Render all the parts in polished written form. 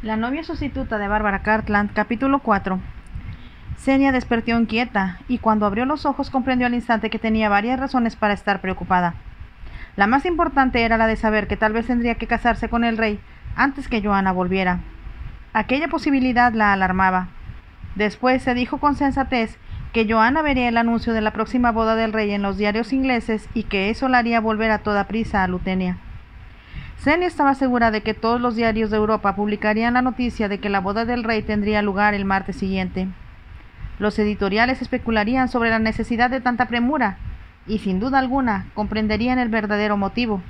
La novia sustituta de Bárbara Cartland, capítulo 4. Xenia despertó inquieta, y cuando abrió los ojos comprendió al instante que tenía varias razones para estar preocupada. La más importante era la de saber que tal vez tendría que casarse con el rey antes que Joanna volviera. Aquella posibilidad la alarmaba. Después se dijo con sensatez que Joanna vería el anuncio de la próxima boda del rey en los diarios ingleses y que eso la haría volver a toda prisa a Lutenia. Xenia estaba segura de que todos los diarios de Europa publicarían la noticia de que la boda del rey tendría lugar el martes siguiente. Los editoriales especularían sobre la necesidad de tanta premura y, sin duda alguna, comprenderían el verdadero motivo.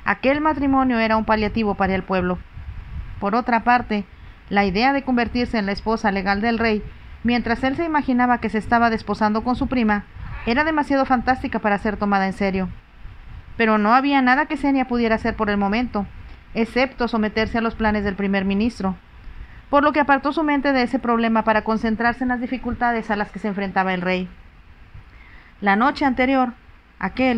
Aquel matrimonio era un paliativo para el pueblo. Por otra parte, la idea de convertirse en la esposa legal del rey, mientras él se imaginaba que se estaba desposando con su prima, era demasiado fantástica para ser tomada en serio. Pero no había nada que Xenia pudiera hacer por el momento, excepto someterse a los planes del primer ministro, por lo que apartó su mente de ese problema para concentrarse en las dificultades a las que se enfrentaba el rey. La noche anterior,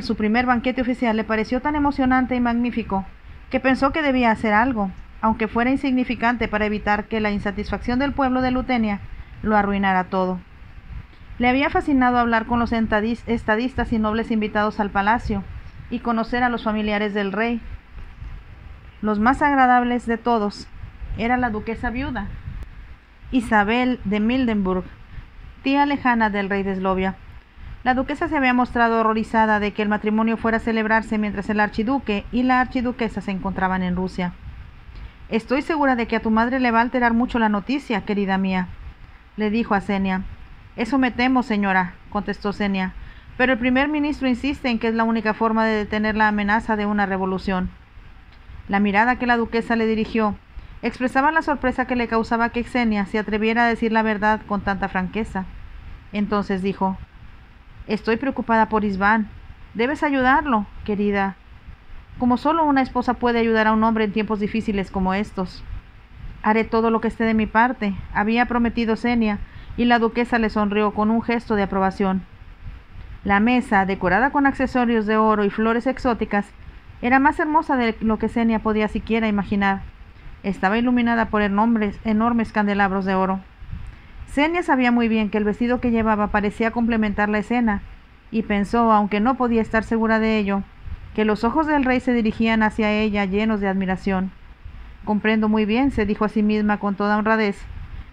su primer banquete oficial, le pareció tan emocionante y magnífico que pensó que debía hacer algo, aunque fuera insignificante, para evitar que la insatisfacción del pueblo de Lutenia lo arruinara todo. Le había fascinado hablar con los estadistas y nobles invitados al palacio y conocer a los familiares del rey. Los más agradables de todos era la duquesa viuda, Isabel de Mildenburg, tía lejana del rey de Eslovia. La duquesa se había mostrado horrorizada de que el matrimonio fuera a celebrarse mientras el archiduque y la archiduquesa se encontraban en Rusia. «Estoy segura de que a tu madre le va a alterar mucho la noticia, querida mía», le dijo a Xenia. «Eso me temo, señora», contestó Xenia, «pero el primer ministro insiste en que es la única forma de detener la amenaza de una revolución». La mirada que la duquesa le dirigió expresaba la sorpresa que le causaba que Xenia se atreviera a decir la verdad con tanta franqueza. Entonces dijo: «Estoy preocupada por István. Debes ayudarlo, querida, como solo una esposa puede ayudar a un hombre en tiempos difíciles como estos». «Haré todo lo que esté de mi parte», había prometido Xenia, y la duquesa le sonrió con un gesto de aprobación. La mesa, decorada con accesorios de oro y flores exóticas, era más hermosa de lo que Xenia podía siquiera imaginar. Estaba iluminada por enormes candelabros de oro. Xenia sabía muy bien que el vestido que llevaba parecía complementar la escena, y pensó, aunque no podía estar segura de ello, que los ojos del rey se dirigían hacia ella llenos de admiración. «Comprendo muy bien», se dijo a sí misma con toda honradez,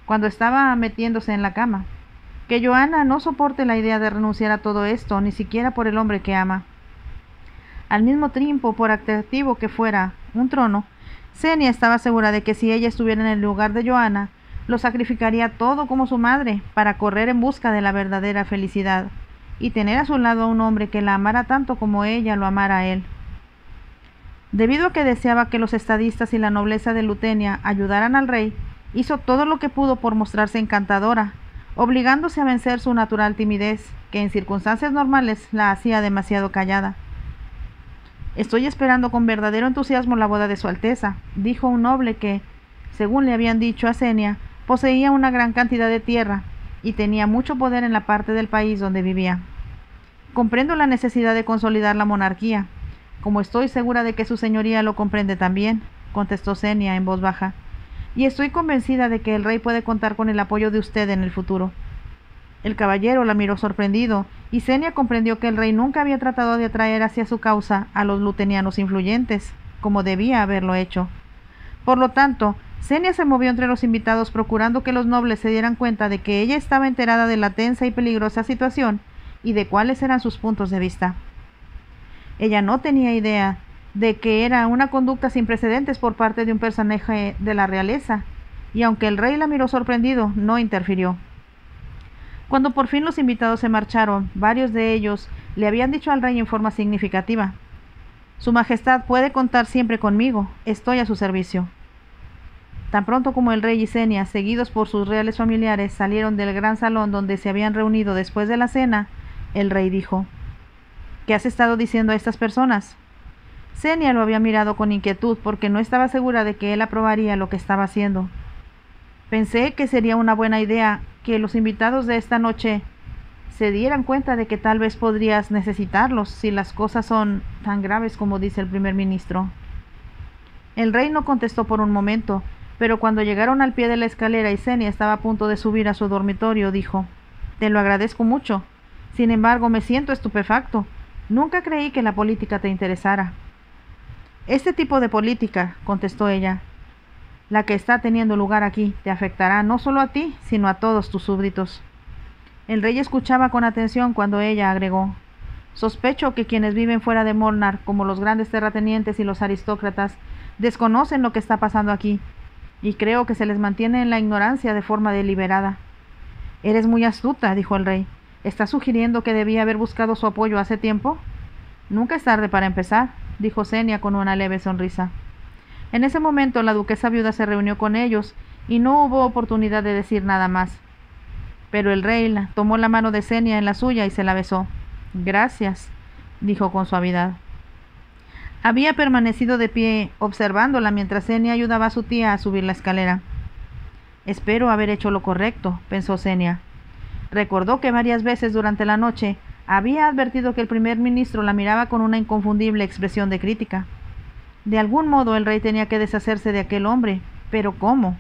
cuando estaba metiéndose en la cama, «que Joanna no soporte la idea de renunciar a todo esto, ni siquiera por el hombre que ama». Al mismo tiempo, por atractivo que fuera un trono, Xenia estaba segura de que si ella estuviera en el lugar de Joanna, lo sacrificaría todo como su madre para correr en busca de la verdadera felicidad y tener a su lado a un hombre que la amara tanto como ella lo amara a él. Debido a que deseaba que los estadistas y la nobleza de Lutenia ayudaran al rey, hizo todo lo que pudo por mostrarse encantadora, obligándose a vencer su natural timidez, que en circunstancias normales la hacía demasiado callada. «Estoy esperando con verdadero entusiasmo la boda de su Alteza», dijo un noble que, según le habían dicho a Xenia, poseía una gran cantidad de tierra y tenía mucho poder en la parte del país donde vivía. «Comprendo la necesidad de consolidar la monarquía, como estoy segura de que su señoría lo comprende también», contestó Xenia en voz baja, «y estoy convencida de que el rey puede contar con el apoyo de usted en el futuro». El caballero la miró sorprendido, y Xenia comprendió que el rey nunca había tratado de atraer hacia su causa a los lutenianos influyentes, como debía haberlo hecho. Por lo tanto, Xenia se movió entre los invitados procurando que los nobles se dieran cuenta de que ella estaba enterada de la tensa y peligrosa situación y de cuáles eran sus puntos de vista. Ella no tenía idea de que era una conducta sin precedentes por parte de un personaje de la realeza, y aunque el rey la miró sorprendido, no interfirió. Cuando por fin los invitados se marcharon, varios de ellos le habían dicho al rey en forma significativa: «Su Majestad puede contar siempre conmigo, estoy a su servicio». Tan pronto como el rey y Xenia, seguidos por sus reales familiares, salieron del gran salón donde se habían reunido después de la cena, el rey dijo: «¿Qué has estado diciendo a estas personas?». Xenia lo había mirado con inquietud porque no estaba segura de que él aprobaría lo que estaba haciendo. «Pensé que sería una buena idea que los invitados de esta noche se dieran cuenta de que tal vez podrías necesitarlos si las cosas son tan graves como dice el primer ministro». El rey no contestó por un momento, Pero cuando llegaron al pie de la escalera y Xenia estaba a punto de subir a su dormitorio, dijo: «Te lo agradezco mucho. Sin embargo, me siento estupefacto. Nunca creí que la política te interesara». «Este tipo de política», contestó ella, «la que está teniendo lugar aquí, te afectará no solo a ti, sino a todos tus súbditos». El rey escuchaba con atención cuando ella agregó: «Sospecho que quienes viven fuera de Molnar, como los grandes terratenientes y los aristócratas, desconocen lo que está pasando aquí, y creo que se les mantiene en la ignorancia de forma deliberada». «Eres muy astuta», dijo el rey. «¿Estás sugiriendo que debía haber buscado su apoyo hace tiempo?» «Nunca es tarde para empezar», dijo Xenia con una leve sonrisa. En ese momento la duquesa viuda se reunió con ellos y no hubo oportunidad de decir nada más. Pero el rey tomó la mano de Xenia en la suya y se la besó. «Gracias», dijo con suavidad. Había permanecido de pie observándola mientras Xenia ayudaba a su tía a subir la escalera. «Espero haber hecho lo correcto», pensó Xenia. Recordó que varias veces durante la noche había advertido que el primer ministro la miraba con una inconfundible expresión de crítica. De algún modo el rey tenía que deshacerse de aquel hombre, pero ¿cómo?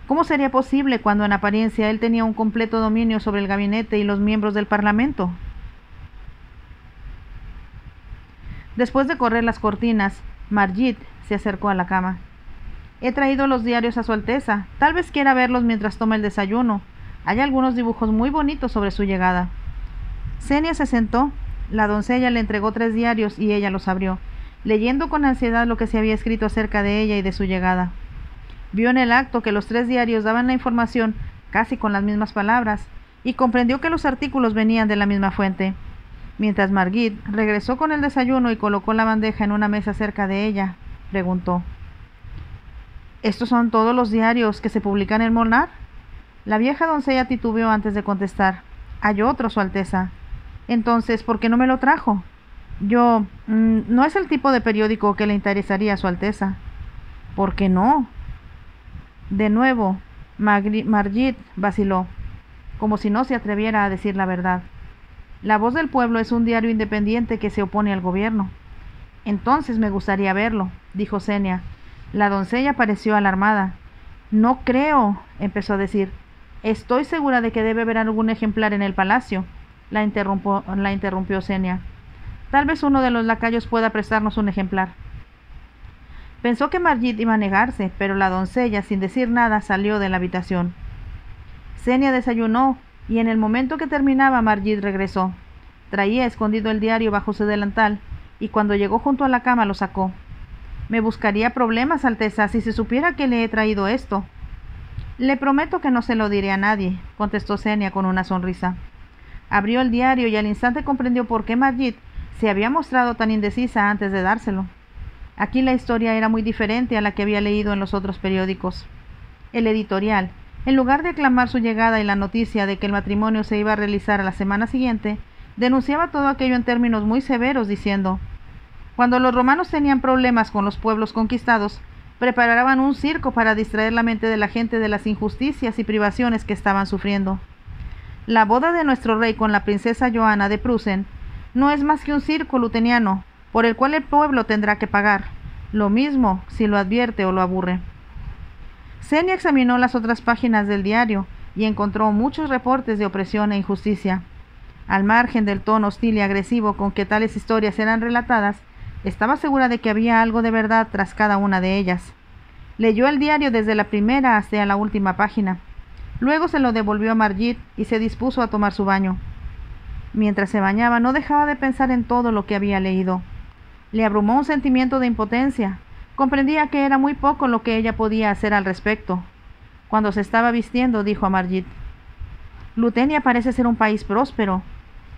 ¿Cómo sería posible cuando en apariencia él tenía un completo dominio sobre el gabinete y los miembros del Parlamento? Después de correr las cortinas, Margit se acercó a la cama. «He traído los diarios a Su Alteza. Tal vez quiera verlos mientras toma el desayuno. Hay algunos dibujos muy bonitos sobre su llegada». Xenia se sentó. La doncella le entregó 3 diarios y ella los abrió, leyendo con ansiedad lo que se había escrito acerca de ella y de su llegada. Vio en el acto que los 3 diarios daban la información casi con las mismas palabras, y comprendió que los artículos venían de la misma fuente. Mientras Margit regresó con el desayuno y colocó la bandeja en una mesa cerca de ella, preguntó: «¿Estos son todos los diarios que se publican en Molnar?». La vieja doncella titubeó antes de contestar: «Hay otro, Su Alteza». «Entonces, ¿por qué no me lo trajo?». No es el tipo de periódico que le interesaría a Su Alteza». «¿Por qué no?». De nuevo, Margit vaciló, como si no se atreviera a decir la verdad. «La Voz del Pueblo es un diario independiente que se opone al gobierno». «Entonces me gustaría verlo», dijo Xenia. La doncella pareció alarmada. «No creo», empezó a decir. «Estoy segura de que debe haber algún ejemplar en el palacio», la interrumpió Xenia. «Tal vez uno de los lacayos pueda prestarnos un ejemplar». Pensó que Margit iba a negarse, pero la doncella, sin decir nada, salió de la habitación. Xenia desayunó, y en el momento que terminaba, Margit regresó. Traía escondido el diario bajo su delantal, y cuando llegó junto a la cama lo sacó. «Me buscaría problemas, Alteza, si se supiera que le he traído esto». «Le prometo que no se lo diré a nadie», contestó Xenia con una sonrisa. Abrió el diario y al instante comprendió por qué Margit se había mostrado tan indecisa antes de dárselo. Aquí la historia era muy diferente a la que había leído en los otros periódicos. El editorial, en lugar de aclamar su llegada y la noticia de que el matrimonio se iba a realizar a la semana siguiente, denunciaba todo aquello en términos muy severos, diciendo: «Cuando los romanos tenían problemas con los pueblos conquistados, preparaban un circo para distraer la mente de la gente de las injusticias y privaciones que estaban sufriendo. La boda de nuestro rey con la princesa Joana de Prusen no es más que un circo luteniano, por el cual el pueblo tendrá que pagar, lo mismo si lo advierte o lo aburre». Xenia examinó las otras páginas del diario y encontró muchos reportes de opresión e injusticia. Al margen del tono hostil y agresivo con que tales historias eran relatadas, estaba segura de que había algo de verdad tras cada una de ellas. Leyó el diario desde la primera hasta la última página. Luego se lo devolvió a Margit y se dispuso a tomar su baño. Mientras se bañaba no dejaba de pensar en todo lo que había leído. Le abrumó un sentimiento de impotencia. Comprendía que era muy poco lo que ella podía hacer al respecto. Cuando se estaba vistiendo, dijo a Margit: «Lutenia parece ser un país próspero.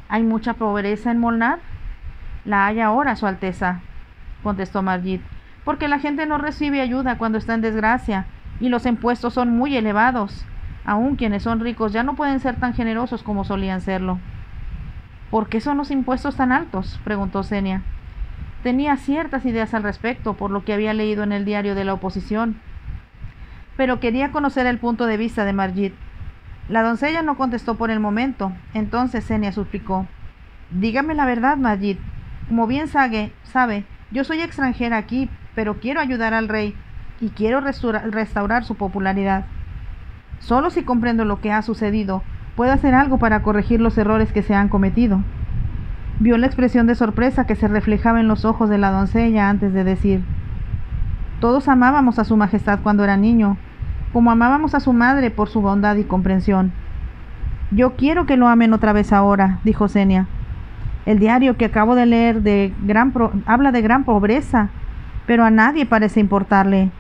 ¿Hay mucha pobreza en Molnar?». «La hay ahora, Su Alteza», contestó Margit, «porque la gente no recibe ayuda cuando está en desgracia, y los impuestos son muy elevados. Aun quienes son ricos ya no pueden ser tan generosos como solían serlo». «¿Por qué son los impuestos tan altos?», preguntó Xenia. Tenía ciertas ideas al respecto por lo que había leído en el diario de la oposición, pero quería conocer el punto de vista de Margit. La doncella no contestó por el momento. Entonces Xenia suplicó: «Dígame la verdad, Margit. Como bien sabe, yo soy extranjera aquí, pero quiero ayudar al rey. y quiero restaurar su popularidad. Solo si comprendo lo que ha sucedido, puedo hacer algo para corregir los errores que se han cometido. Vio la expresión de sorpresa que se reflejaba en los ojos de la doncella antes de decir: todos amábamos a su majestad cuando era niño, como amábamos a su madre por su bondad y comprensión. Yo quiero que lo amen otra vez ahora, dijo Xenia. El diario que acabo de leer habla de gran pobreza, pero a nadie parece importarle.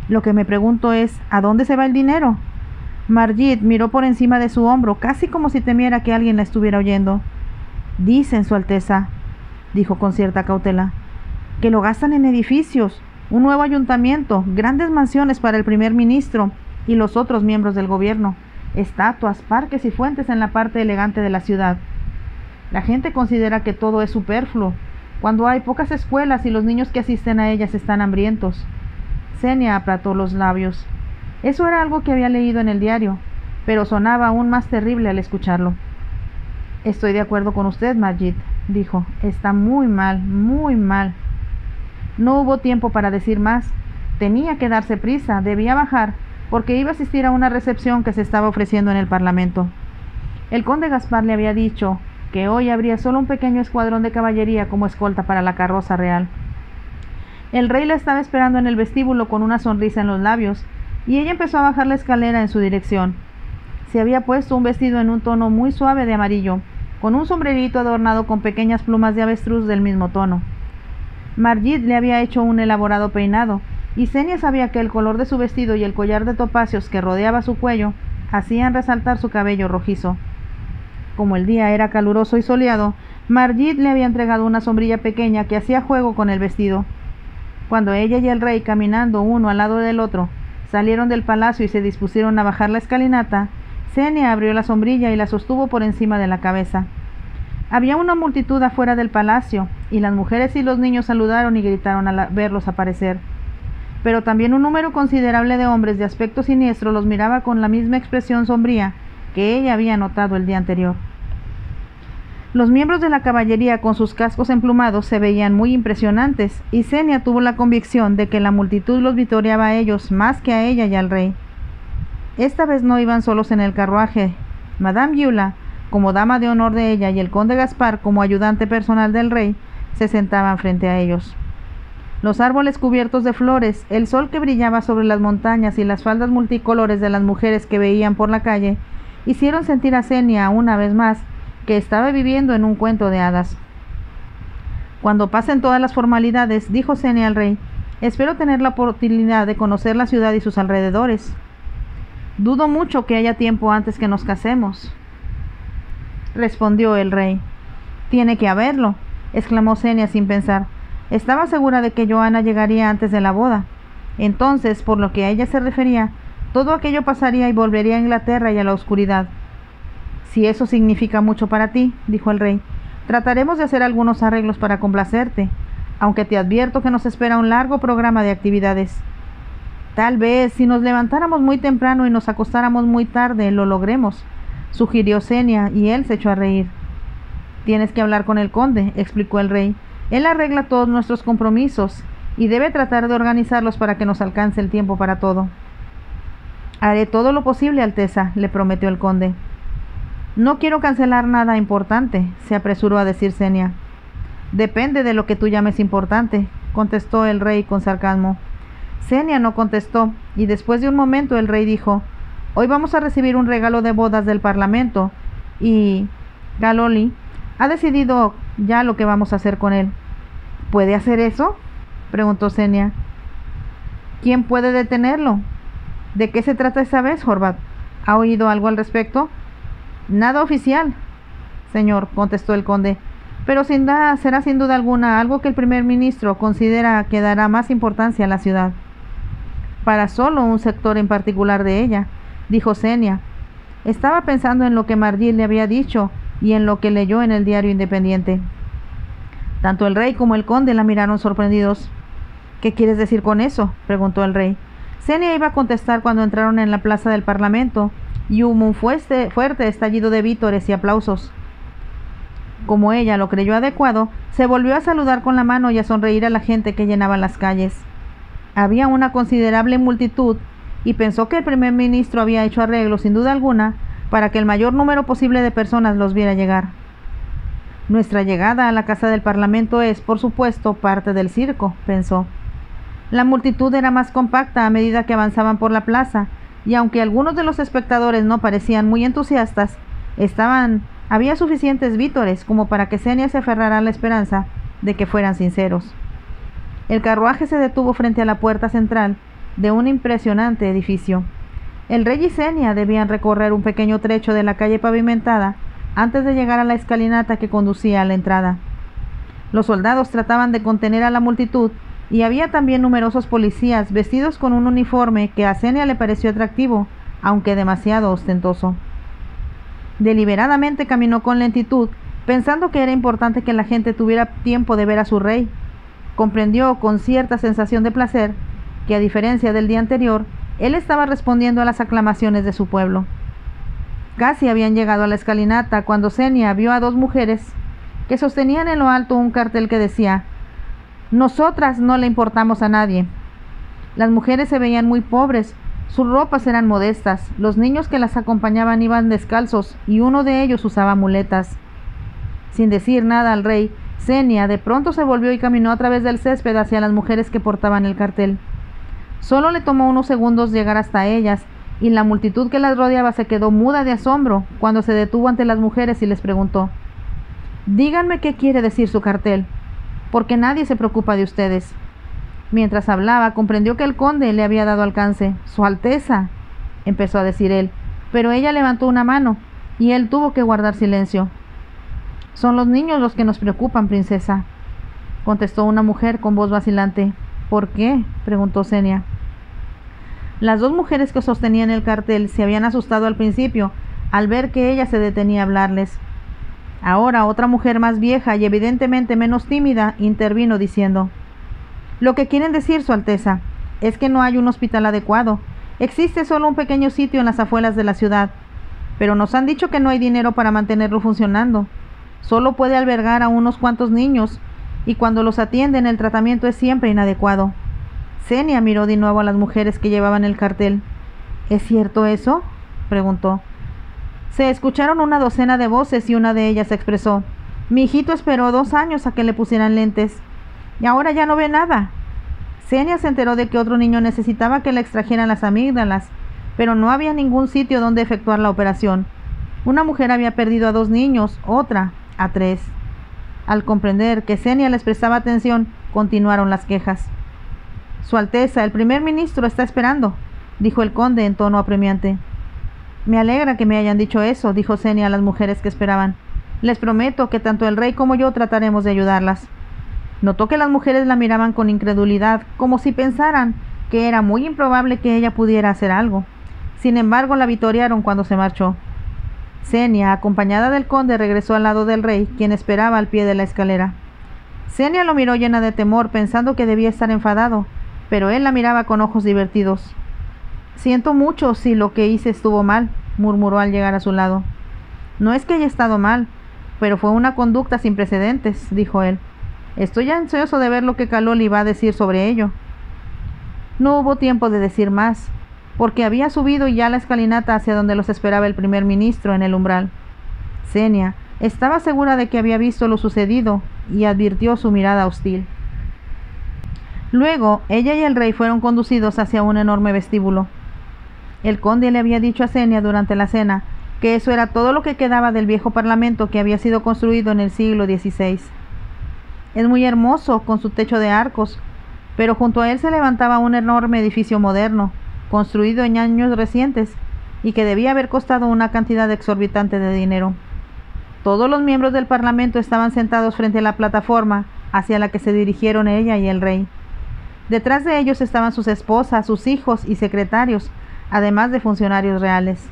Lo que me pregunto es, ¿a dónde se va el dinero? Margit miró por encima de su hombro, casi como si temiera que alguien la estuviera oyendo. Dicen, Su Alteza, dijo con cierta cautela, que lo gastan en edificios, un nuevo ayuntamiento, grandes mansiones para el primer ministro y los otros miembros del gobierno, estatuas, parques y fuentes en la parte elegante de la ciudad. La gente considera que todo es superfluo, cuando hay pocas escuelas y los niños que asisten a ellas están hambrientos. Xenia apretó los labios. Eso era algo que había leído en el diario, pero sonaba aún más terrible al escucharlo. Estoy de acuerdo con usted, Margit, dijo. Está muy mal, muy mal. No hubo tiempo para decir más. Tenía que darse prisa, debía bajar, porque iba a asistir a una recepción que se estaba ofreciendo en el Parlamento. El conde Gaspar le había dicho que hoy habría solo un pequeño escuadrón de caballería como escolta para la carroza real. El rey la estaba esperando en el vestíbulo con una sonrisa en los labios, y ella empezó a bajar la escalera en su dirección. Se había puesto un vestido en un tono muy suave de amarillo, con un sombrerito adornado con pequeñas plumas de avestruz del mismo tono. Margit le había hecho un elaborado peinado, y Xenia sabía que el color de su vestido y el collar de topacios que rodeaba su cuello hacían resaltar su cabello rojizo. Como el día era caluroso y soleado, Margit le había entregado una sombrilla pequeña que hacía juego con el vestido. Cuando ella y el rey, caminando uno al lado del otro, salieron del palacio y se dispusieron a bajar la escalinata, Xenia abrió la sombrilla y la sostuvo por encima de la cabeza. Había una multitud afuera del palacio, y las mujeres y los niños saludaron y gritaron al verlos aparecer. Pero también un número considerable de hombres de aspecto siniestro los miraba con la misma expresión sombría que ella había notado el día anterior. Los miembros de la caballería con sus cascos emplumados se veían muy impresionantes, y Xenia tuvo la convicción de que la multitud los vitoreaba a ellos más que a ella y al rey. Esta vez no iban solos en el carruaje. Madame Gyula, como dama de honor de ella, y el conde Gaspar, como ayudante personal del rey, se sentaban frente a ellos. Los árboles cubiertos de flores, el sol que brillaba sobre las montañas y las faldas multicolores de las mujeres que veían por la calle, hicieron sentir a Xenia una vez más que estaba viviendo en un cuento de hadas. Cuando pasen todas las formalidades, dijo Xenia al rey, espero tener la oportunidad de conocer la ciudad y sus alrededores. Dudo mucho que haya tiempo antes que nos casemos, respondió el rey. Tiene que haberlo, exclamó Xenia sin pensar. Estaba segura de que Johanna llegaría antes de la boda. Entonces, por lo que a ella se refería, todo aquello pasaría y volvería a Inglaterra y a la oscuridad. Si eso significa mucho para ti, dijo el rey, trataremos de hacer algunos arreglos para complacerte, aunque te advierto que nos espera un largo programa de actividades. Tal vez, si nos levantáramos muy temprano y nos acostáramos muy tarde, lo logremos, sugirió Xenia, y él se echó a reír. Tienes que hablar con el conde, explicó el rey. Él arregla todos nuestros compromisos, y debe tratar de organizarlos para que nos alcance el tiempo para todo. Haré todo lo posible, Alteza, le prometió el conde. No quiero cancelar nada importante, se apresuró a decir Xenia. Depende de lo que tú llames importante, contestó el rey con sarcasmo. Xenia no contestó, y después de un momento el rey dijo, hoy vamos a recibir un regalo de bodas del Parlamento, y Galoli ha decidido ya lo que vamos a hacer con él. ¿Puede hacer eso?, preguntó Xenia. ¿Quién puede detenerlo? ¿De qué se trata esta vez, Horvath? ¿Ha oído algo al respecto? Nada oficial, señor, contestó el conde, pero será sin duda alguna algo que el primer ministro considera que dará más importancia a la ciudad. Para solo un sector en particular de ella, dijo Xenia. Estaba pensando en lo que Margit le había dicho y en lo que leyó en el diario Independiente. Tanto el rey como el conde la miraron sorprendidos. ¿Qué quieres decir con eso?, preguntó el rey. Xenia iba a contestar cuando entraron en la plaza del Parlamento y hubo un fuerte estallido de vítores y aplausos. Como ella lo creyó adecuado, se volvió a saludar con la mano y a sonreír a la gente que llenaba las calles. Había una considerable multitud y pensó que el primer ministro había hecho arreglos, sin duda alguna, para que el mayor número posible de personas los viera llegar. Nuestra llegada a la casa del Parlamento es, por supuesto, parte del circo, pensó. La multitud era más compacta a medida que avanzaban por la plaza, y aunque algunos de los espectadores no parecían muy entusiastas, había suficientes vítores como para que Xenia se aferrara a la esperanza de que fueran sinceros. El carruaje se detuvo frente a la puerta central de un impresionante edificio. El rey y Xenia debían recorrer un pequeño trecho de la calle pavimentada antes de llegar a la escalinata que conducía a la entrada. Los soldados trataban de contener a la multitud y había también numerosos policías vestidos con un uniforme que a Xenia le pareció atractivo, aunque demasiado ostentoso. Deliberadamente caminó con lentitud, pensando que era importante que la gente tuviera tiempo de ver a su rey. Comprendió con cierta sensación de placer que, a diferencia del día anterior, él estaba respondiendo a las aclamaciones de su pueblo. Casi habían llegado a la escalinata cuando Xenia vio a dos mujeres que sostenían en lo alto un cartel que decía: «Nosotras no le importamos a nadie». Las mujeres se veían muy pobres, sus ropas eran modestas, los niños que las acompañaban iban descalzos y uno de ellos usaba muletas. Sin decir nada al rey, Xenia de pronto se volvió y caminó a través del césped hacia las mujeres que portaban el cartel. Solo le tomó unos segundos llegar hasta ellas, y la multitud que las rodeaba se quedó muda de asombro cuando se detuvo ante las mujeres y les preguntó: «Díganme qué quiere decir su cartel, porque nadie se preocupa de ustedes». Mientras hablaba, comprendió que el conde le había dado alcance. «Su Alteza», empezó a decir él, pero ella levantó una mano, y él tuvo que guardar silencio. «Son los niños los que nos preocupan, princesa», contestó una mujer con voz vacilante. «¿Por qué?», preguntó Xenia. Las dos mujeres que sostenían el cartel se habían asustado al principio al ver que ella se detenía a hablarles. Ahora otra mujer más vieja y evidentemente menos tímida intervino diciendo: «Lo que quieren decir, Su Alteza, es que no hay un hospital adecuado. Existe solo un pequeño sitio en las afueras de la ciudad, pero nos han dicho que no hay dinero para mantenerlo funcionando. Solo puede albergar a unos cuantos niños, y cuando los atienden el tratamiento es siempre inadecuado». Xenia miró de nuevo a las mujeres que llevaban el cartel. «¿Es cierto eso?», preguntó. Se escucharon una docena de voces y una de ellas expresó: «Mi hijito esperó 2 años a que le pusieran lentes, y ahora ya no ve nada». Xenia se enteró de que otro niño necesitaba que le extrajeran las amígdalas, pero no había ningún sitio donde efectuar la operación. Una mujer había perdido a 2 niños, otra a 3. Al comprender que Xenia les prestaba atención, continuaron las quejas. «Su Alteza, el primer ministro está esperando», dijo el conde en tono apremiante. «Me alegra que me hayan dicho eso», dijo Xenia a las mujeres que esperaban. «Les prometo que tanto el rey como yo trataremos de ayudarlas». Notó que las mujeres la miraban con incredulidad, como si pensaran que era muy improbable que ella pudiera hacer algo. Sin embargo, la vitorearon cuando se marchó. Xenia, acompañada del conde, regresó al lado del rey, quien esperaba al pie de la escalera. Xenia lo miró llena de temor, pensando que debía estar enfadado, pero él la miraba con ojos divertidos. «Siento mucho si lo que hice estuvo mal», murmuró al llegar a su lado. «No es que haya estado mal, pero fue una conducta sin precedentes», dijo él. «Estoy ansioso de ver lo que Kaloli va a decir sobre ello». No hubo tiempo de decir más, porque había subido ya la escalinata hacia donde los esperaba el primer ministro en el umbral. Xenia estaba segura de que había visto lo sucedido y advirtió su mirada hostil. Luego, ella y el rey fueron conducidos hacia un enorme vestíbulo. El conde le había dicho a Xenia durante la cena que eso era todo lo que quedaba del viejo parlamento que había sido construido en el siglo XVI. Es muy hermoso, con su techo de arcos, pero junto a él se levantaba un enorme edificio moderno, construido en años recientes, y que debía haber costado una cantidad exorbitante de dinero. Todos los miembros del parlamento estaban sentados frente a la plataforma hacia la que se dirigieron ella y el rey. Detrás de ellos estaban sus esposas, sus hijos y secretarios, además de funcionarios reales.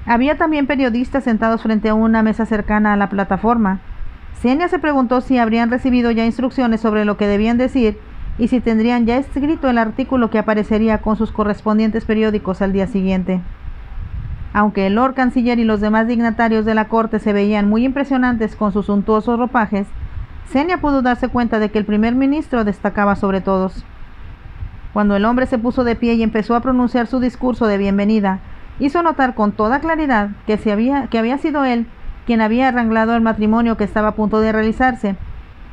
Había también periodistas sentados frente a una mesa cercana a la plataforma. Xenia se preguntó si habrían recibido ya instrucciones sobre lo que debían decir y si tendrían ya escrito el artículo que aparecería con sus correspondientes periódicos al día siguiente. Aunque el Lord Canciller y los demás dignatarios de la corte se veían muy impresionantes con sus suntuosos ropajes, Xenia pudo darse cuenta de que el primer ministro destacaba sobre todos. Cuando el hombre se puso de pie y empezó a pronunciar su discurso de bienvenida, hizo notar con toda claridad que había sido él quien había arreglado el matrimonio que estaba a punto de realizarse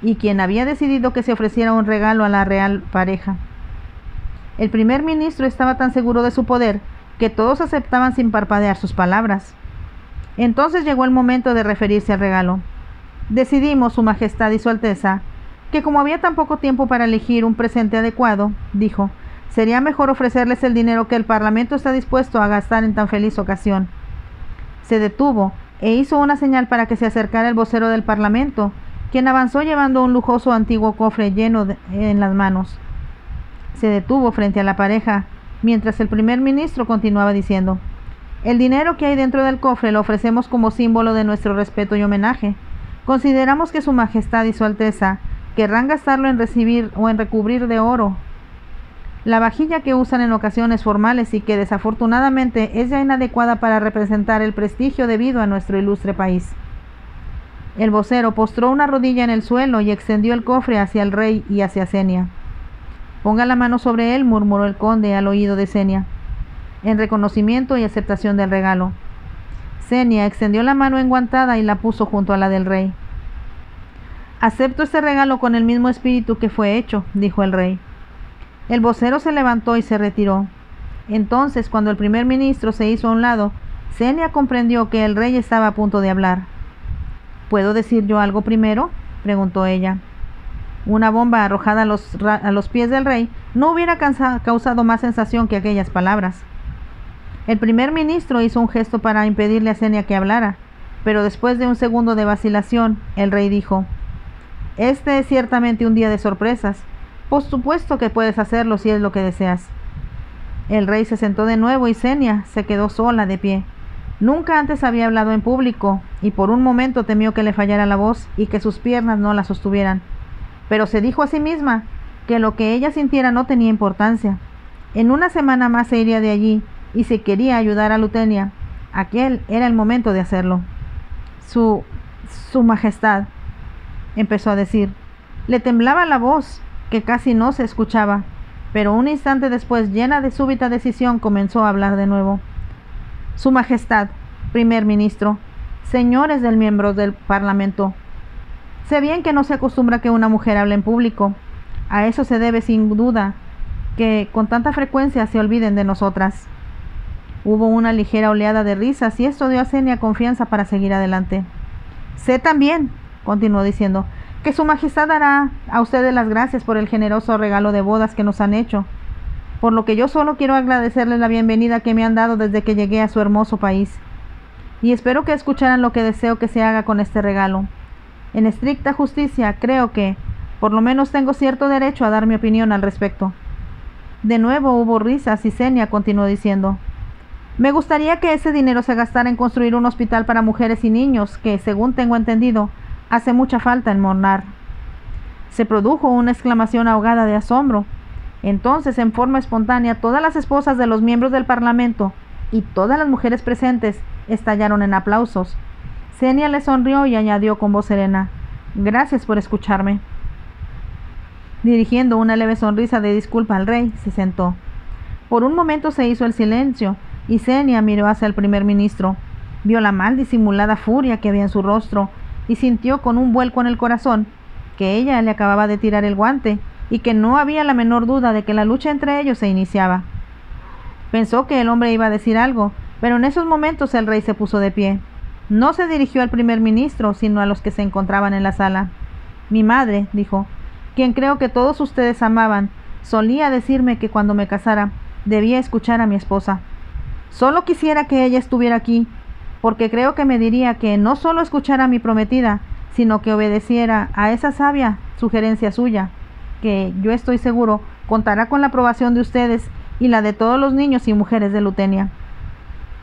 y quien había decidido que se ofreciera un regalo a la real pareja. El primer ministro estaba tan seguro de su poder que todos aceptaban sin parpadear sus palabras. Entonces llegó el momento de referirse al regalo. Decidimos, Su Majestad y Su Alteza, que como había tan poco tiempo para elegir un presente adecuado, dijo, sería mejor ofrecerles el dinero que el Parlamento está dispuesto a gastar en tan feliz ocasión. Se detuvo e hizo una señal para que se acercara el vocero del Parlamento, quien avanzó llevando un lujoso antiguo cofre lleno en las manos. Se detuvo frente a la pareja, mientras el primer ministro continuaba diciendo, el dinero que hay dentro del cofre lo ofrecemos como símbolo de nuestro respeto y homenaje. Consideramos que Su Majestad y Su Alteza querrán gastarlo en recibir o en recubrir de oro la vajilla que usan en ocasiones formales y que desafortunadamente es ya inadecuada para representar el prestigio debido a nuestro ilustre país. El vocero postró una rodilla en el suelo y extendió el cofre hacia el rey y hacia Senia. Ponga la mano sobre él, murmuró el conde al oído de Senia, en reconocimiento y aceptación del regalo. Senia extendió la mano enguantada y la puso junto a la del rey. Acepto este regalo con el mismo espíritu que fue hecho, dijo el rey. El vocero se levantó y se retiró. Entonces, cuando el primer ministro se hizo a un lado, Senia comprendió que el rey estaba a punto de hablar. ¿Puedo decir yo algo primero?, preguntó ella. Una bomba arrojada a los pies del rey no hubiera causado más sensación que aquellas palabras. El primer ministro hizo un gesto para impedirle a Senia que hablara, pero después de un segundo de vacilación, el rey dijo, «Este es ciertamente un día de sorpresas. Por supuesto que puedes hacerlo si es lo que deseas». El rey se sentó de nuevo y Senia se quedó sola de pie. Nunca antes había hablado en público y por un momento temió que le fallara la voz y que sus piernas no la sostuvieran. Pero se dijo a sí misma que lo que ella sintiera no tenía importancia. En una semana más se iría de allí y si quería ayudar a Lutenia, aquel era el momento de hacerlo. Su Majestad, empezó a decir. Le temblaba la voz, que casi no se escuchaba, pero un instante después, llena de súbita decisión, comenzó a hablar de nuevo. Su Majestad, primer ministro, señores del miembros del Parlamento, sé bien que no se acostumbra que una mujer hable en público. A eso se debe sin duda que con tanta frecuencia se olviden de nosotras. Hubo una ligera oleada de risas y esto dio a Senia confianza para seguir adelante. Sé también, continuó diciendo, que Su Majestad dará a ustedes las gracias por el generoso regalo de bodas que nos han hecho, por lo que yo solo quiero agradecerles la bienvenida que me han dado desde que llegué a su hermoso país, y espero que escucharan lo que deseo que se haga con este regalo. En estricta justicia, creo que, por lo menos tengo cierto derecho a dar mi opinión al respecto. De nuevo hubo risas y Senia continuó diciendo, me gustaría que ese dinero se gastara en construir un hospital para mujeres y niños que, según tengo entendido, hace mucha falta en Mornar. Se produjo una exclamación ahogada de asombro. Entonces, en forma espontánea, todas las esposas de los miembros del Parlamento y todas las mujeres presentes estallaron en aplausos. Senia le sonrió y añadió con voz serena, gracias por escucharme. Dirigiendo una leve sonrisa de disculpa al rey, se sentó. Por un momento se hizo el silencio, y Senia miró hacia el primer ministro. Vio la mal disimulada furia que había en su rostro, y sintió con un vuelco en el corazón que ella le acababa de tirar el guante, y que no había la menor duda de que la lucha entre ellos se iniciaba. Pensó que el hombre iba a decir algo, pero en esos momentos el rey se puso de pie. No se dirigió al primer ministro, sino a los que se encontraban en la sala. Mi madre, dijo, quien creo que todos ustedes amaban, solía decirme que cuando me casara, debía escuchar a mi esposa. Solo quisiera que ella estuviera aquí, porque creo que me diría que no solo escuchara a mi prometida, sino que obedeciera a esa sabia sugerencia suya, que yo estoy seguro contará con la aprobación de ustedes y la de todos los niños y mujeres de Lutenia.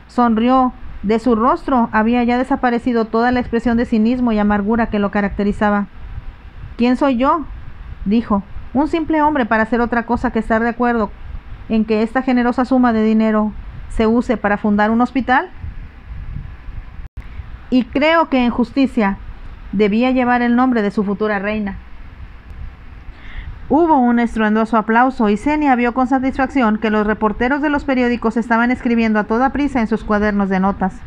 Sonrió. De su rostro había ya desaparecido toda la expresión de cinismo y amargura que lo caracterizaba. ¿Quién soy yo?, dijo, un simple hombre para hacer otra cosa que estar de acuerdo en que esta generosa suma de dinero se use para fundar un hospital. Y creo que en justicia debía llevar el nombre de su futura reina. Hubo un estruendoso aplauso y Xenia vio con satisfacción que los reporteros de los periódicos estaban escribiendo a toda prisa en sus cuadernos de notas.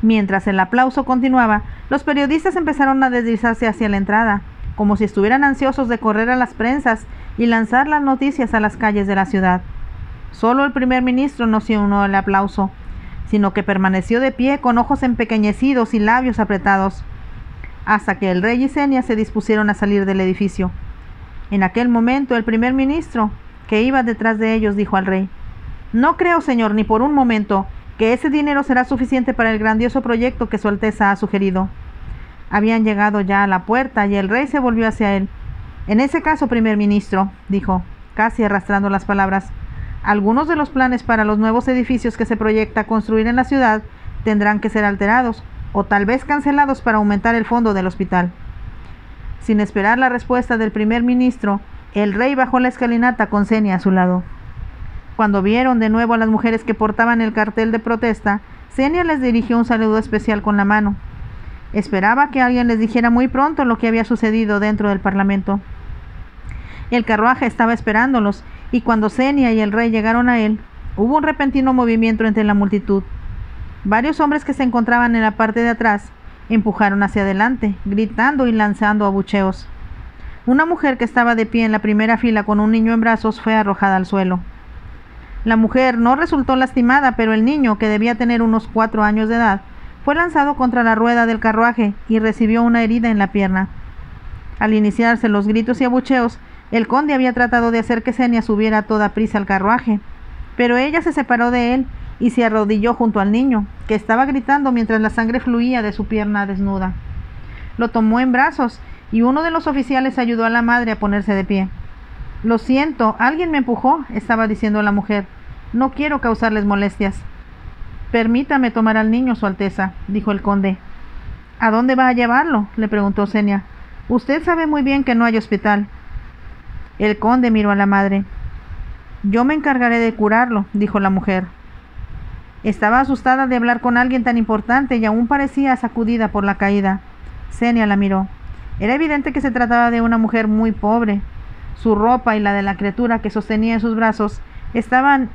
Mientras el aplauso continuaba, los periodistas empezaron a deslizarse hacia la entrada, como si estuvieran ansiosos de correr a las prensas y lanzar las noticias a las calles de la ciudad. Solo el primer ministro no se unió al aplauso, sino que permaneció de pie con ojos empequeñecidos y labios apretados, hasta que el rey y Xenia se dispusieron a salir del edificio. En aquel momento el primer ministro, que iba detrás de ellos, dijo al rey: «No creo, señor, ni por un momento, que ese dinero será suficiente para el grandioso proyecto que Su Alteza ha sugerido». Habían llegado ya a la puerta y el rey se volvió hacia él. «En ese caso, primer ministro», dijo, casi arrastrando las palabras, «algunos de los planes para los nuevos edificios que se proyecta construir en la ciudad tendrán que ser alterados, o tal vez cancelados para aumentar el fondo del hospital». Sin esperar la respuesta del primer ministro, el rey bajó la escalinata con Xenia a su lado. Cuando vieron de nuevo a las mujeres que portaban el cartel de protesta, Xenia les dirigió un saludo especial con la mano. Esperaba que alguien les dijera muy pronto lo que había sucedido dentro del Parlamento. El carruaje estaba esperándolos, y cuando Xenia y el rey llegaron a él, hubo un repentino movimiento entre la multitud. Varios hombres que se encontraban en la parte de atrás empujaron hacia adelante, gritando y lanzando abucheos. Una mujer que estaba de pie en la primera fila con un niño en brazos fue arrojada al suelo. La mujer no resultó lastimada, pero el niño, que debía tener unos 4 años de edad, fue lanzado contra la rueda del carruaje y recibió una herida en la pierna. Al iniciarse los gritos y abucheos, el conde había tratado de hacer que Xenia subiera a toda prisa al carruaje, pero ella se separó de él y se arrodilló junto al niño, que estaba gritando mientras la sangre fluía de su pierna desnuda. Lo tomó en brazos y uno de los oficiales ayudó a la madre a ponerse de pie. «Lo siento, alguien me empujó», estaba diciendo la mujer. «No quiero causarles molestias». «Permítame tomar al niño, Su Alteza», dijo el conde. «¿A dónde va a llevarlo?», le preguntó Xenia. «Usted sabe muy bien que no hay hospital». El conde miró a la madre. «Yo me encargaré de curarlo», dijo la mujer. Estaba asustada de hablar con alguien tan importante y aún parecía sacudida por la caída. Xenia la miró. Era evidente que se trataba de una mujer muy pobre. Su ropa y la de la criatura que sostenía en sus brazos estaban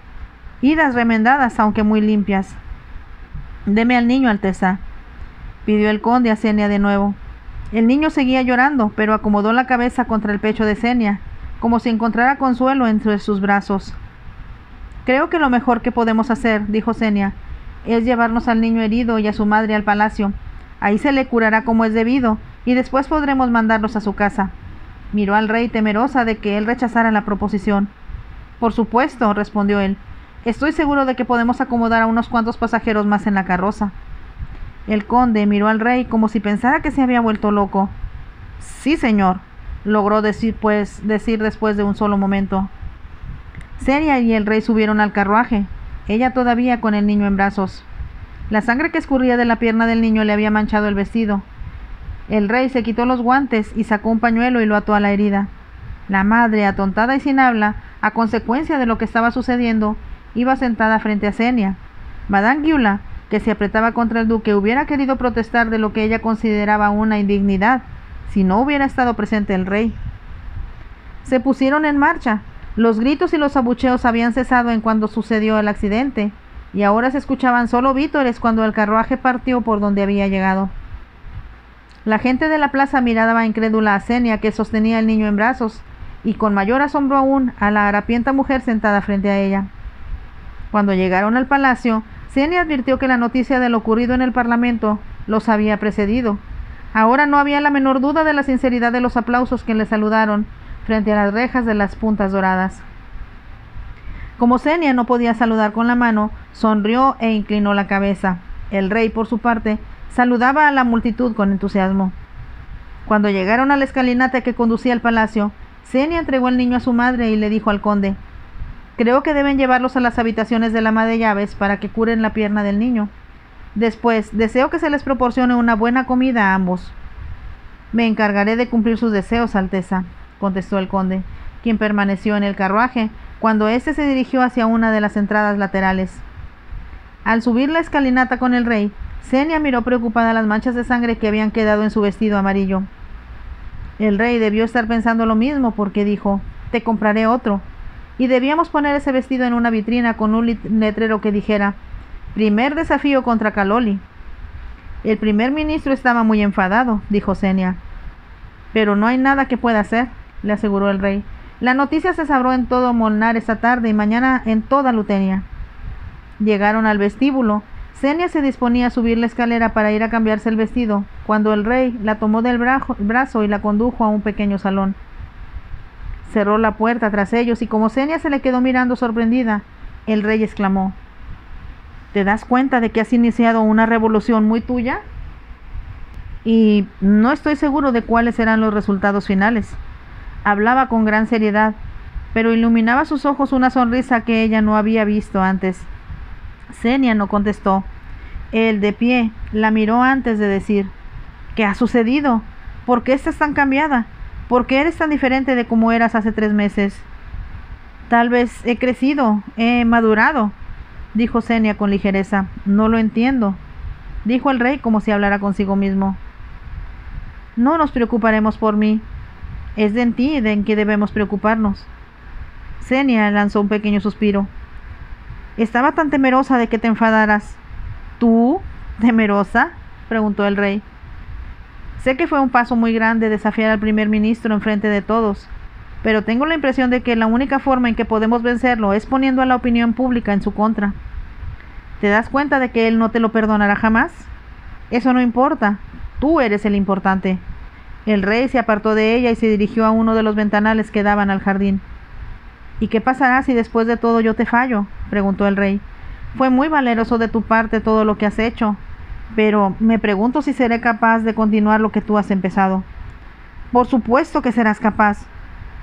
idas remendadas, aunque muy limpias. «Deme al niño, Alteza», pidió el conde a Xenia de nuevo. El niño seguía llorando, pero acomodó la cabeza contra el pecho de Xenia, como si encontrara consuelo entre sus brazos. «Creo que lo mejor que podemos hacer», dijo Xenia, «es llevarnos al niño herido y a su madre al palacio. Ahí se le curará como es debido, y después podremos mandarlos a su casa». Miró al rey temerosa de que él rechazara la proposición. «Por supuesto», respondió él. «Estoy seguro de que podemos acomodar a unos cuantos pasajeros más en la carroza». El conde miró al rey como si pensara que se había vuelto loco. «Sí, señor», logró decir después de un solo momento. Xenia y el rey subieron al carruaje, ella todavía con el niño en brazos. La sangre que escurría de la pierna del niño le había manchado el vestido. El rey se quitó los guantes y sacó un pañuelo y lo ató a la herida. La madre, atontada y sin habla, a consecuencia de lo que estaba sucediendo, iba sentada frente a Xenia. Madame Gyula, que se apretaba contra el duque, hubiera querido protestar de lo que ella consideraba una indignidad, si no hubiera estado presente el rey. Se pusieron en marcha. Los gritos y los abucheos habían cesado en cuando sucedió el accidente, y ahora se escuchaban solo vítores cuando el carruaje partió por donde había llegado. La gente de la plaza miraba incrédula a Xenia, que sostenía al niño en brazos, y con mayor asombro aún a la harapienta mujer sentada frente a ella. Cuando llegaron al palacio, Xenia advirtió que la noticia de lo ocurrido en el Parlamento los había precedido. Ahora no había la menor duda de la sinceridad de los aplausos que le saludaron frente a las rejas de las puntas doradas. Como Xenia no podía saludar con la mano, sonrió e inclinó la cabeza. El rey, por su parte, saludaba a la multitud con entusiasmo. Cuando llegaron a la escalinata que conducía al palacio, Xenia entregó el niño a su madre y le dijo al conde: «Creo que deben llevarlos a las habitaciones del ama de llaves para que curen la pierna del niño. Después, deseo que se les proporcione una buena comida a ambos». «Me encargaré de cumplir sus deseos, Alteza», contestó el conde, quien permaneció en el carruaje cuando éste se dirigió hacia una de las entradas laterales. Al subir la escalinata con el rey, Xenia miró preocupada las manchas de sangre que habían quedado en su vestido amarillo. El rey debió estar pensando lo mismo porque dijo: te compraré otro. Y debíamos poner ese vestido en una vitrina con un letrero que dijera: primer desafío contra Kaloli. El primer ministro estaba muy enfadado, dijo Xenia. Pero no hay nada que pueda hacer, le aseguró el rey. La noticia se sabrá en todo Molnar esta tarde y mañana en toda Lutenia. Llegaron al vestíbulo. Xenia se disponía a subir la escalera para ir a cambiarse el vestido, cuando el rey la tomó del brazo y la condujo a un pequeño salón. Cerró la puerta tras ellos y como Xenia se le quedó mirando sorprendida, el rey exclamó: ¿te das cuenta de que has iniciado una revolución muy tuya? Y no estoy seguro de cuáles serán los resultados finales. Hablaba con gran seriedad, pero iluminaba sus ojos una sonrisa que ella no había visto antes. Xenia no contestó. Él, de pie, la miró antes de decir: ¿qué ha sucedido? ¿Por qué estás tan cambiada? ¿Por qué eres tan diferente de como eras hace 3 meses? Tal vez he crecido, he madurado, dijo Xenia con ligereza. No lo entiendo, dijo el rey como si hablara consigo mismo. No nos preocuparemos por mí. Es de en ti de en que debemos preocuparnos. Xenia lanzó un pequeño suspiro. Estaba tan temerosa de que te enfadaras. ¿Tú? ¿Temerosa?, preguntó el rey. Sé que fue un paso muy grande desafiar al primer ministro en frente de todos, pero tengo la impresión de que la única forma en que podemos vencerlo es poniendo a la opinión pública en su contra. ¿Te das cuenta de que él no te lo perdonará jamás? Eso no importa. Tú eres el importante. El rey se apartó de ella y se dirigió a uno de los ventanales que daban al jardín. ¿Y qué pasará si después de todo yo te fallo?, preguntó el rey. Fue muy valeroso de tu parte todo lo que has hecho, pero me pregunto si seré capaz de continuar lo que tú has empezado. Por supuesto que serás capaz.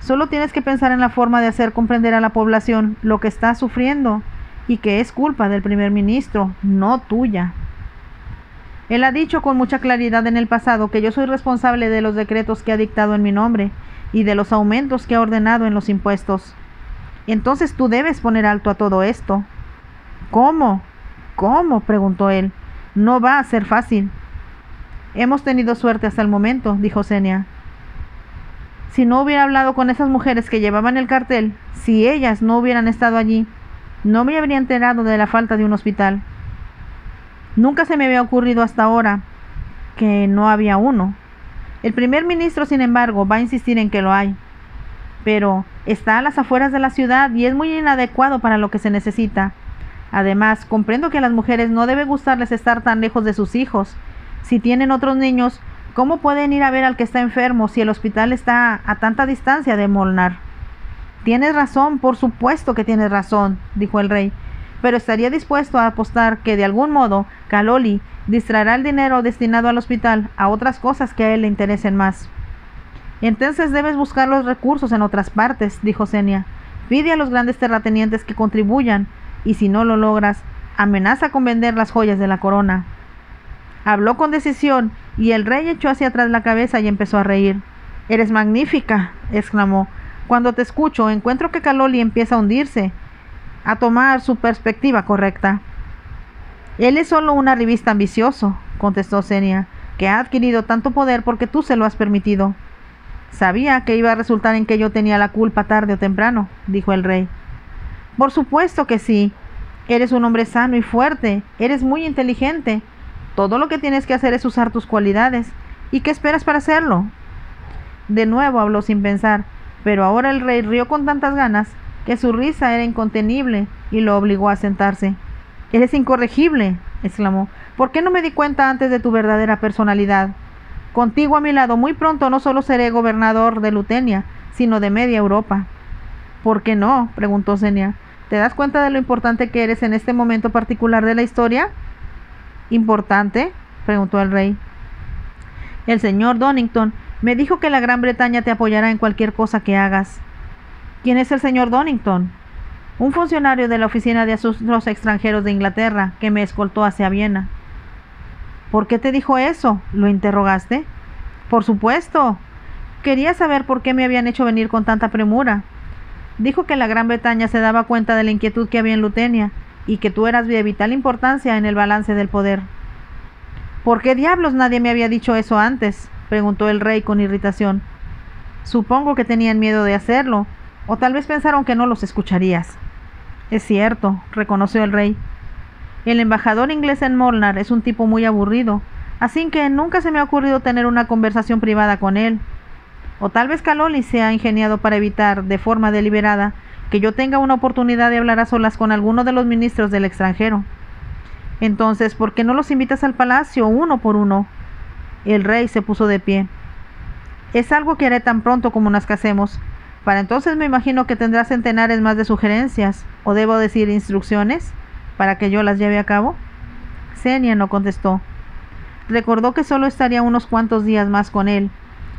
Solo tienes que pensar en la forma de hacer comprender a la población lo que está sufriendo y que es culpa del primer ministro, no tuya. Él ha dicho con mucha claridad en el pasado que yo soy responsable de los decretos que ha dictado en mi nombre y de los aumentos que ha ordenado en los impuestos. Entonces tú debes poner alto a todo esto. ¿Cómo? ¿Cómo?, preguntó él. No va a ser fácil. Hemos tenido suerte hasta el momento, dijo Xenia. Si no hubiera hablado con esas mujeres que llevaban el cartel, si ellas no hubieran estado allí, no me habría enterado de la falta de un hospital. Nunca se me había ocurrido hasta ahora que no había uno. El primer ministro, sin embargo, va a insistir en que lo hay. Pero está a las afueras de la ciudad y es muy inadecuado para lo que se necesita. Además, comprendo que a las mujeres no debe gustarles estar tan lejos de sus hijos. Si tienen otros niños, ¿cómo pueden ir a ver al que está enfermo si el hospital está a tanta distancia de Molnar? Tienes razón, por supuesto que tienes razón, dijo el rey, pero estaría dispuesto a apostar que de algún modo Kaloli distraerá el dinero destinado al hospital a otras cosas que a él le interesen más. Entonces debes buscar los recursos en otras partes, dijo Xenia. Pide a los grandes terratenientes que contribuyan, y si no lo logras, amenaza con vender las joyas de la corona. Habló con decisión, y el rey echó hacia atrás la cabeza y empezó a reír. «Eres magnífica», exclamó. «Cuando te escucho, encuentro que Kaloli empieza a hundirse, a tomar su perspectiva correcta». «Él es solo un arribista ambicioso», contestó Xenia, «que ha adquirido tanto poder porque tú se lo has permitido». «Sabía que iba a resultar en que yo tenía la culpa tarde o temprano», dijo el rey. «Por supuesto que sí. Eres un hombre sano y fuerte, eres muy inteligente. Todo lo que tienes que hacer es usar tus cualidades. ¿Y qué esperas para hacerlo?» De nuevo habló sin pensar, pero ahora el rey rió con tantas ganas que su risa era incontenible y lo obligó a sentarse. «Eres incorregible», exclamó. «¿Por qué no me di cuenta antes de tu verdadera personalidad? Contigo a mi lado muy pronto no solo seré gobernador de Lutenia, sino de media Europa». «¿Por qué no?», preguntó Xenia. «¿Te das cuenta de lo importante que eres en este momento particular de la historia?» «¿Importante?», preguntó el rey. «El señor Donington me dijo que la Gran Bretaña te apoyará en cualquier cosa que hagas». «¿Quién es el señor Donington?» «Un funcionario de la Oficina de Asuntos Extranjeros de Inglaterra que me escoltó hacia Viena». «¿Por qué te dijo eso?», ¿lo interrogaste? «Por supuesto. Quería saber por qué me habían hecho venir con tanta premura. Dijo que la Gran Bretaña se daba cuenta de la inquietud que había en Lutenia y que tú eras de vital importancia en el balance del poder». «¿Por qué diablos nadie me había dicho eso antes?», preguntó el rey con irritación. Supongo que tenían miedo de hacerlo, o tal vez pensaron que no los escucharías. Es cierto, reconoció el rey. El embajador inglés en Molnar es un tipo muy aburrido, así que nunca se me ha ocurrido tener una conversación privada con él. O tal vez Caloli se ha ingeniado para evitar, de forma deliberada, que yo tenga una oportunidad de hablar a solas con alguno de los ministros del extranjero. Entonces, ¿por qué no los invitas al palacio uno por uno? El rey se puso de pie. Es algo que haré tan pronto como nos casemos. Para entonces me imagino que tendrás centenares más de sugerencias, o debo decir instrucciones, para que yo las lleve a cabo. Xenia no contestó. Recordó que solo estaría unos cuantos días más con él,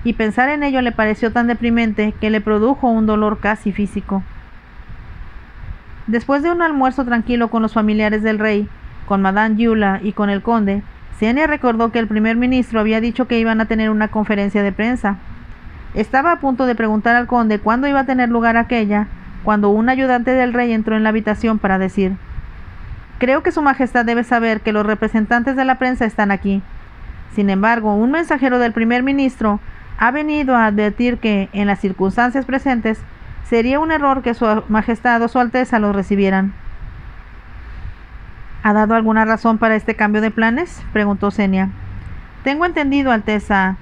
y pensar en ello le pareció tan deprimente que le produjo un dolor casi físico. Después de un almuerzo tranquilo con los familiares del rey, con Madame Yula y con el conde, Xenia recordó que el primer ministro había dicho que iban a tener una conferencia de prensa. Estaba a punto de preguntar al conde cuándo iba a tener lugar aquella, cuando un ayudante del rey entró en la habitación para decir: «Creo que su majestad debe saber que los representantes de la prensa están aquí. Sin embargo, un mensajero del primer ministro ha venido a advertir que, en las circunstancias presentes, sería un error que su majestad o su alteza los recibieran». ¿Ha dado alguna razón para este cambio de planes?, preguntó Xenia. «Tengo entendido, Alteza,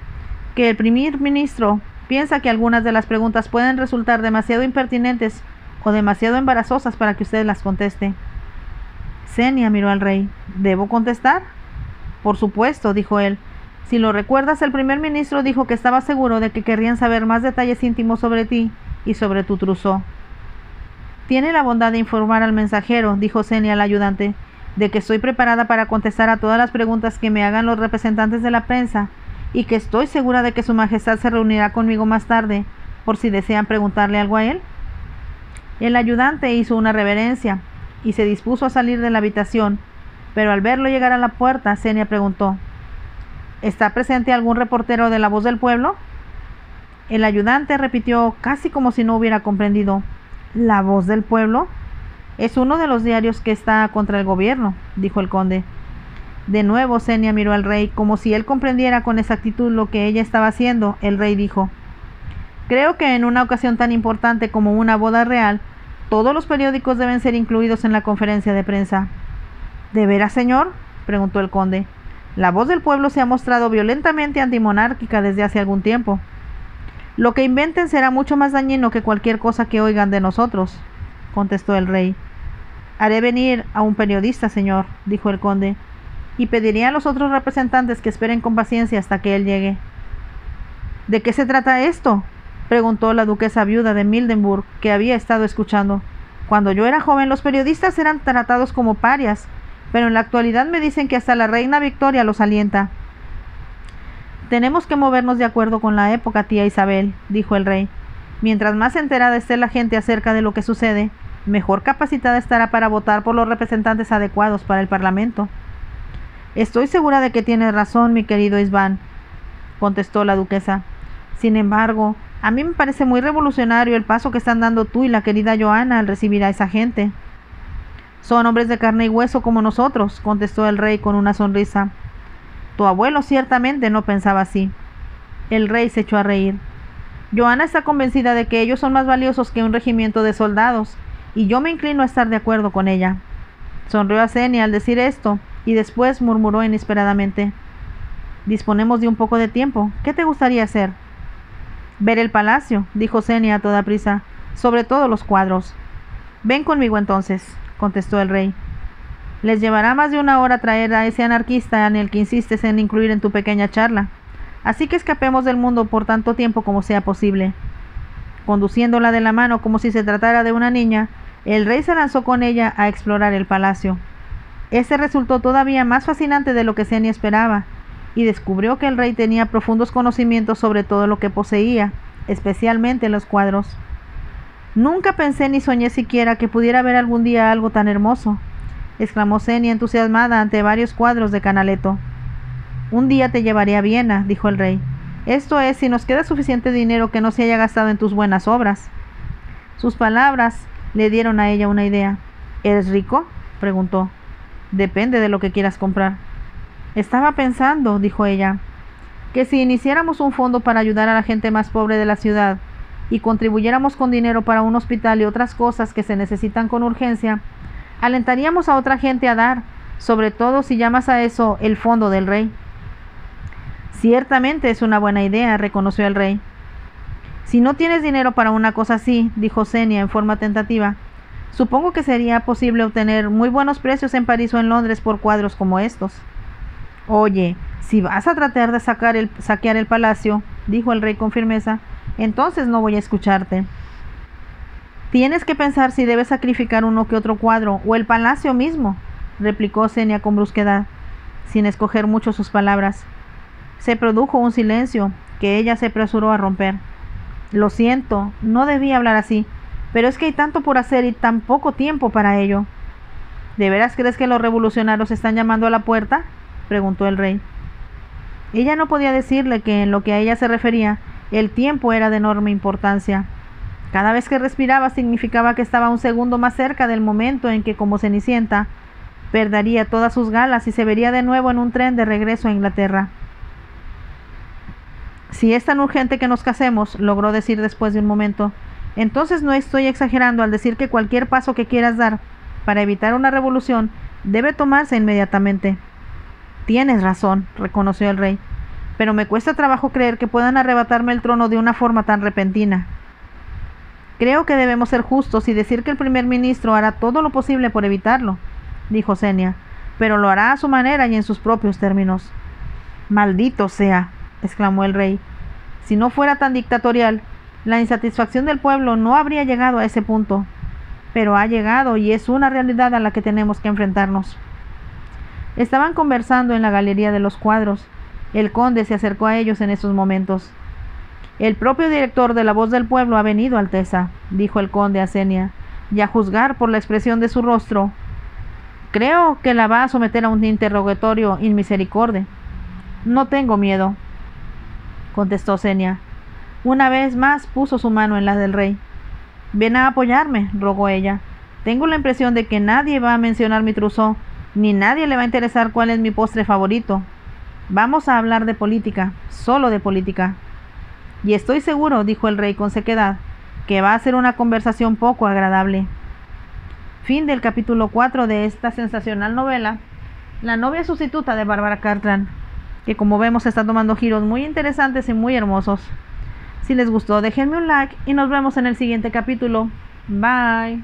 que el primer ministro piensa que algunas de las preguntas pueden resultar demasiado impertinentes o demasiado embarazosas para que usted las conteste». Xenia miró al rey. «¿Debo contestar?». «Por supuesto», dijo él. «Si lo recuerdas, el primer ministro dijo que estaba seguro de que querrían saber más detalles íntimos sobre ti y sobre tu trousseau». «Tiene la bondad de informar al mensajero», dijo Xenia al ayudante, «de que estoy preparada para contestar a todas las preguntas que me hagan los representantes de la prensa y que estoy segura de que su majestad se reunirá conmigo más tarde por si desean preguntarle algo a él». El ayudante hizo una reverencia y se dispuso a salir de la habitación, pero al verlo llegar a la puerta, Xenia preguntó: «¿Está presente algún reportero de La Voz del Pueblo?». El ayudante repitió casi como si no hubiera comprendido: «¿La Voz del Pueblo?». «Es uno de los diarios que está contra el gobierno», dijo el conde. De nuevo Xenia miró al rey como si él comprendiera con exactitud lo que ella estaba haciendo. El rey dijo: «Creo que en una ocasión tan importante como una boda real, todos los periódicos deben ser incluidos en la conferencia de prensa». «¿De veras, señor?», preguntó el conde. «La Voz del Pueblo se ha mostrado violentamente antimonárquica desde hace algún tiempo. Lo que inventen será mucho más dañino que cualquier cosa que oigan de nosotros», contestó el rey. «Haré venir a un periodista, señor», dijo el conde, «y pediré a los otros representantes que esperen con paciencia hasta que él llegue». «¿De qué se trata esto?», preguntó la duquesa viuda de Mildenburg, que había estado escuchando. «Cuando yo era joven los periodistas eran tratados como parias, pero en la actualidad me dicen que hasta la reina Victoria los alienta». «Tenemos que movernos de acuerdo con la época, tía Isabel», dijo el rey. «Mientras más enterada esté la gente acerca de lo que sucede, mejor capacitada estará para votar por los representantes adecuados para el Parlamento». «Estoy segura de que tienes razón, mi querido Isván», contestó la duquesa. «Sin embargo, a mí me parece muy revolucionario el paso que están dando tú y la querida Johanna al recibir a esa gente». «Son hombres de carne y hueso como nosotros», contestó el rey con una sonrisa. «Tu abuelo ciertamente no pensaba así». El rey se echó a reír. «Johanna está convencida de que ellos son más valiosos que un regimiento de soldados, y yo me inclino a estar de acuerdo con ella». Sonrió a Xenia al decir esto, y después murmuró inesperadamente: «Disponemos de un poco de tiempo. ¿Qué te gustaría hacer?». «Ver el palacio», dijo Xenia a toda prisa, «sobre todo los cuadros». «Ven conmigo entonces», contestó el rey. «Les llevará más de una hora traer a ese anarquista en el que insistes en incluir en tu pequeña charla, así que escapemos del mundo por tanto tiempo como sea posible». Conduciéndola de la mano como si se tratara de una niña, el rey se lanzó con ella a explorar el palacio. Este resultó todavía más fascinante de lo que Xenia esperaba, y descubrió que el rey tenía profundos conocimientos sobre todo lo que poseía, especialmente los cuadros. «Nunca pensé ni soñé siquiera que pudiera ver algún día algo tan hermoso», exclamó Xenia entusiasmada ante varios cuadros de Canaletto. «Un día te llevaré a Viena», dijo el rey. «Esto es, si nos queda suficiente dinero que no se haya gastado en tus buenas obras». Sus palabras le dieron a ella una idea. «¿Eres rico?», preguntó. «Depende de lo que quieras comprar». «Estaba pensando», dijo ella. que si iniciáramos un fondo para ayudar a la gente más pobre de la ciudad y contribuyéramos con dinero para un hospital y otras cosas que se necesitan con urgencia, alentaríamos a otra gente a dar, sobre todo si llamas a eso el fondo del rey. Ciertamente es una buena idea, reconoció el rey. Si no tienes dinero para una cosa así, dijo Xenia en forma tentativa, supongo que sería posible obtener muy buenos precios en París o en Londres por cuadros como estos. Oye, si vas a tratar de saquear el palacio, dijo el rey con firmeza, entonces no voy a escucharte. Tienes que pensar si debes sacrificar uno que otro cuadro o el palacio mismo, replicó Xenia con brusquedad, sin escoger mucho sus palabras. Se produjo un silencio que ella se apresuró a romper. Lo siento, no debía hablar así, pero es que hay tanto por hacer y tan poco tiempo para ello. ¿De veras crees que los revolucionarios están llamando a la puerta?, preguntó el rey. Ella no podía decirle que en lo que a ella se refería, el tiempo era de enorme importancia. Cada vez que respiraba significaba que estaba un segundo más cerca del momento en que, como Cenicienta, perdería todas sus galas y se vería de nuevo en un tren de regreso a Inglaterra. Si es tan urgente que nos casemos, logró decir después de un momento, entonces no estoy exagerando al decir que cualquier paso que quieras dar para evitar una revolución debe tomarse inmediatamente. Tienes razón, reconoció el rey, pero me cuesta trabajo creer que puedan arrebatarme el trono de una forma tan repentina. Creo que debemos ser justos y decir que el primer ministro hará todo lo posible por evitarlo, dijo Xenia, pero lo hará a su manera y en sus propios términos. Maldito sea, exclamó el rey. Si no fuera tan dictatorial, la insatisfacción del pueblo no habría llegado a ese punto, pero ha llegado y es una realidad a la que tenemos que enfrentarnos. Estaban conversando en la galería de los cuadros. El conde se acercó a ellos en esos momentos. El propio director de La Voz del Pueblo ha venido, Alteza, dijo el conde a Xenia, y a juzgar por la expresión de su rostro, creo que la va a someter a un interrogatorio in misericordia. No tengo miedo, contestó Xenia. Una vez más puso su mano en la del rey. Ven a apoyarme, rogó ella. Tengo la impresión de que nadie va a mencionar mi trousseau, ni nadie le va a interesar cuál es mi postre favorito. Vamos a hablar de política, solo de política. Y estoy seguro, dijo el rey con sequedad, que va a ser una conversación poco agradable. Fin del capítulo 4 de esta sensacional novela, La novia sustituta de Bárbara Cartland, que como vemos está tomando giros muy interesantes y muy hermosos. Si les gustó, déjenme un like y nos vemos en el siguiente capítulo. Bye.